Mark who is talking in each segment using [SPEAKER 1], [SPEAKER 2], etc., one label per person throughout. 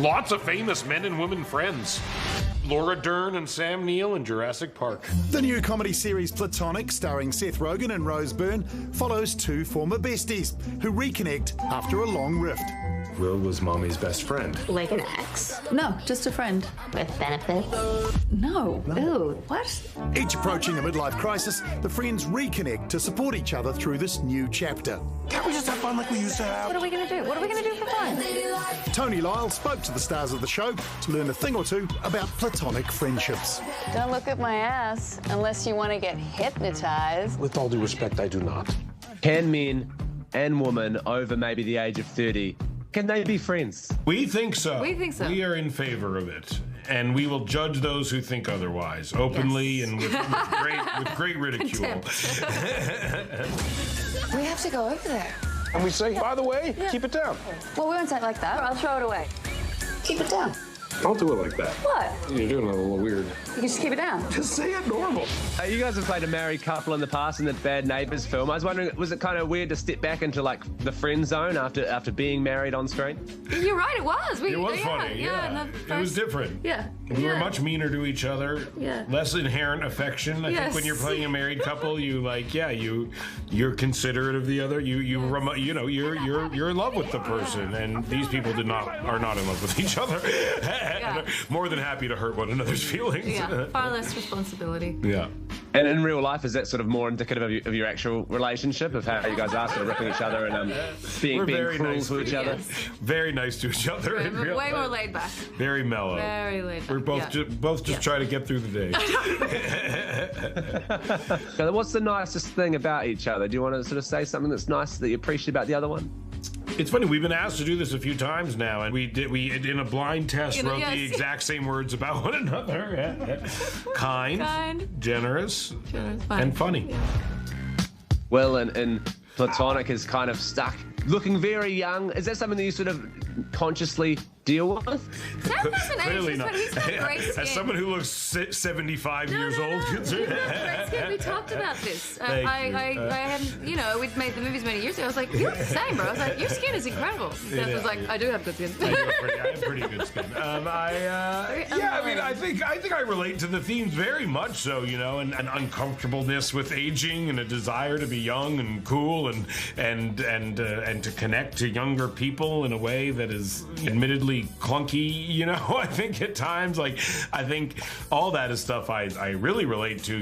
[SPEAKER 1] lots of famous men and women friends. Laura Dern and Sam Neill in Jurassic Park.
[SPEAKER 2] The new comedy series Platonic, starring Seth Rogen and Rose Byrne, follows two former besties who reconnect after a long rift.
[SPEAKER 3] Will was Mommy's best friend.
[SPEAKER 4] Like an ex?
[SPEAKER 5] No, just a friend.
[SPEAKER 4] With benefits?
[SPEAKER 5] No.
[SPEAKER 4] Ooh.
[SPEAKER 5] What?
[SPEAKER 2] Each approaching a midlife crisis, the friends reconnect to support each other through this new chapter.
[SPEAKER 3] Can't we just have fun like we used to have?
[SPEAKER 5] What are we going to do? What are we going to do for fun?
[SPEAKER 2] Tony Lyall spoke to the stars of the show to learn a thing or two about platonic friendships.
[SPEAKER 6] Don't look at my ass unless you want to get hypnotized.
[SPEAKER 3] With all due respect, I do not.
[SPEAKER 7] Can men and women over maybe the age of 30, can they be friends?
[SPEAKER 1] We think so.
[SPEAKER 5] We think so.
[SPEAKER 1] We are in favor of it. And we will judge those who think otherwise, openly and with great ridicule.
[SPEAKER 6] We have to go over there.
[SPEAKER 3] And we say, by the way, keep it down.
[SPEAKER 6] Well, we won't say it like that. I'll throw it away. Keep it down.
[SPEAKER 3] Don't do it like that.
[SPEAKER 6] What?
[SPEAKER 3] You're doing it a little weird.
[SPEAKER 6] You can just keep it down.
[SPEAKER 3] Just say it normal.
[SPEAKER 7] You guys have played a married couple in the past in the Bad Neighbours film. I was wondering, was it kind of weird to step back into like the friend zone after being married on screen?
[SPEAKER 5] You're right, it was.
[SPEAKER 1] It was funny, yeah. It was different.
[SPEAKER 5] Yeah.
[SPEAKER 1] We were much meaner to each other.
[SPEAKER 5] Yeah.
[SPEAKER 1] Less inherent affection. I think when you're playing a married couple, you're considerate of the other. You're in love with the person, and these people are not in love with each other. And are more than happy to hurt one another's feelings.
[SPEAKER 5] Yeah, far less responsibility.
[SPEAKER 1] Yeah.
[SPEAKER 7] And in real life, is that sort of more indicative of your actual relationship, of how you guys are sort of ripping each other and being cruel
[SPEAKER 1] nice
[SPEAKER 7] to each other?
[SPEAKER 1] Very nice to each other.
[SPEAKER 5] Yeah, but way more laid back.
[SPEAKER 1] Very mellow.
[SPEAKER 5] Very laid back.
[SPEAKER 1] We're both just trying to get through the day.
[SPEAKER 7] What's the nicest thing about each other? Do you want to sort of say something that's nice that you appreciate about the other one?
[SPEAKER 1] It's funny, we've been asked to do this a few times now, and we in a blind test wrote the exact same words about one another. Kind, generous, and funny.
[SPEAKER 5] Yeah.
[SPEAKER 7] Will and Platonic is kind of stuck, looking very young. Is that something that you sort of consciously deal with?
[SPEAKER 5] Sam doesn't age.
[SPEAKER 1] Clearly not.
[SPEAKER 5] He's got great skin.
[SPEAKER 1] As someone who looks 75 years old.
[SPEAKER 5] Great skin. We talked about this. I hadn't, we'd made the movies many years ago. I was like, you look the same, bro. I was like, your skin is incredible. Seth was like, I do have good skin.
[SPEAKER 1] I have pretty good skin. I think I relate to the themes very much so, and an uncomfortableness with aging and a desire to be young and cool and to connect to younger people in a way that is admittedly clunky, I think at times, I think all that is stuff I really relate to,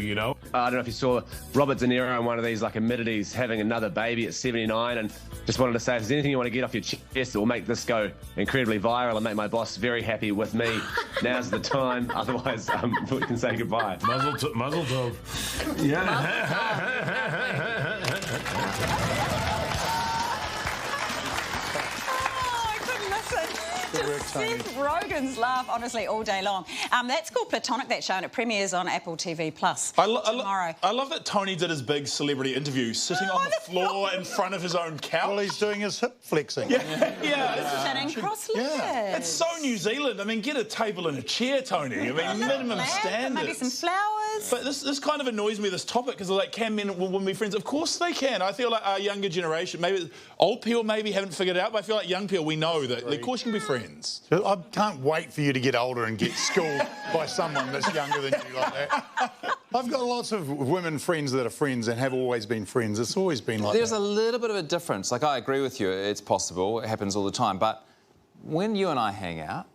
[SPEAKER 7] I don't know if you saw Robert De Niro in one of these, admitted he's having another baby at 79, and just wanted to say, if there's anything you want to get off your chest that will make this go incredibly viral and make my boss very happy with me, now's the time. Otherwise, we can say goodbye.
[SPEAKER 1] Muzzle tov.
[SPEAKER 8] Seth Rogen's laugh, honestly, all day long. That's called Platonic, that show, and it premieres on Apple TV Plus tomorrow.
[SPEAKER 9] I love that Tony did his big celebrity interview sitting on the floor in front of his own couch.
[SPEAKER 2] Well, he's doing his hip flexing.
[SPEAKER 8] Sitting cross-legged.
[SPEAKER 9] Yeah. It's so New Zealand. I mean, get a table and a chair, Tony. I mean, minimum standards.
[SPEAKER 8] Maybe some flowers.
[SPEAKER 9] But this kind of annoys me, this topic, because can men and women be friends? Of course they can. I feel like our younger generation, maybe old people maybe haven't figured it out, but I feel like young people, we know that of course you can be friends.
[SPEAKER 2] I can't wait for you to get older and get schooled by someone that's younger than you like that. I've got lots of women friends that are friends and have always been friends. It's always been like
[SPEAKER 10] There's
[SPEAKER 2] that.
[SPEAKER 10] a little bit of a difference. I agree with you. It's possible. It happens all the time. But when you and I hang out,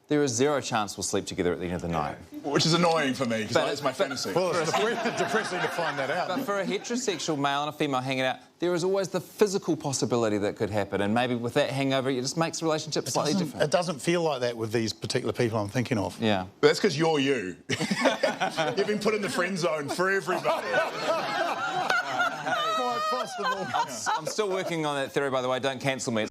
[SPEAKER 10] there is zero chance we'll sleep together at the end of the night.
[SPEAKER 9] Which is annoying for me, because that is my fantasy.
[SPEAKER 2] Well, it's depressing to find that out.
[SPEAKER 10] But for a heterosexual male and a female hanging out, there is always the physical possibility that could happen, and maybe with that hangover, it just makes the relationship slightly different.
[SPEAKER 2] It doesn't feel like that with these particular people I'm thinking of.
[SPEAKER 10] Yeah.
[SPEAKER 9] But that's because you're you. You've been put in the friend zone for everybody.
[SPEAKER 2] Quite possible.
[SPEAKER 10] I'm still working on that theory, by the way. Don't cancel me.